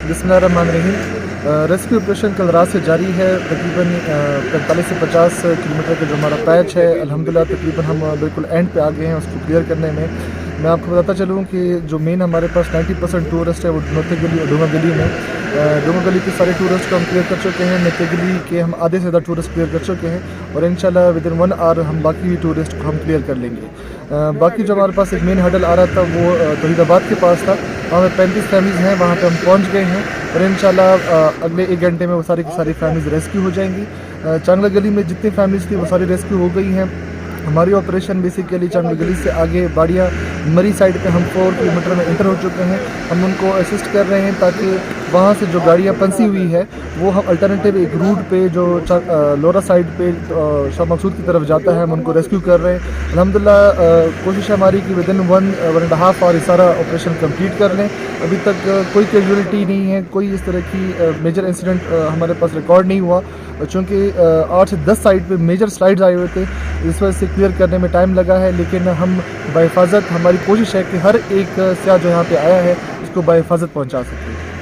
बिस्मिल्लाहिर्रहमानिर्रहीम। Rescue operation कल रात से जारी है। तकरीबन 45 से 50 किलोमीटर का जो हमारा पैच है, अल्हम्दुलिल्लाह तकरीबन हम बिल्कुल एंड पे आ गए हैं उसको क्लियर करने में। मैं आपको बताता चलूँ कि जो मेन हमारे पास 90% टूरिस्ट है वो नोते गली और डोंगा गली में। डोंगा गली के सारे टूरिस्ट को हम क्लियर कर चुके हैं। नोते गली के हम आधे से ज़्यादा टूरिस्ट क्लियर कर चुके हैं और इंशाल्लाह विद इन 1 आवर हम बाकी टूरिस्ट को हम क्लियर कर लेंगे। बाकी जो हमारे पास एक मेन हडल आ रहा था वो तौहीदाबाद के पास था। वहाँ पे 35 फैमिलीज़ हैं, वहाँ पे हम पहुँच गए हैं और इंशाल्लाह अगले 1 घंटे में वो सारी की सारी फैमिलीज़ रेस्क्यू हो जाएंगी। चांगला गली में जितनी फैमिलीज़ थी वो सारी रेस्क्यू हो गई हैं। हमारी ऑपरेशन बेसिकली चांगला गली से आगे बाड़िया मरी साइड पे हम 4 किलोमीटर में इंटर हो चुके हैं। हम उनको असिस्ट कर रहे हैं ताकि वहाँ से जो गाड़ियाँ फंसी हुई है वो हम अल्टरनेटिव एक रूट पे जो लोरा साइड पे शाह मकसूद की तरफ जाता है हम उनको रेस्क्यू कर रहे हैं। अल्हम्दुलिल्लाह कोशिश है हमारी कि विद इन 1.5 आवर सारा ऑपरेशन कंप्लीट कर लें। अभी तक कोई कैजुअलिटी नहीं है, कोई इस तरह की मेजर इंसिडेंट हमारे पास रिकॉर्ड नहीं हुआ। चूँकि 8 से 10 साइड पे मेजर स्लाइड्स आए हुए थे, इस वजह से क्लियर करने में टाइम लगा है। लेकिन हम बाहिफाजत, हमारी कोशिश है कि हर एक सियाह जो यहाँ पे आया है उसको बाहिफाजत पहुँचा सकें।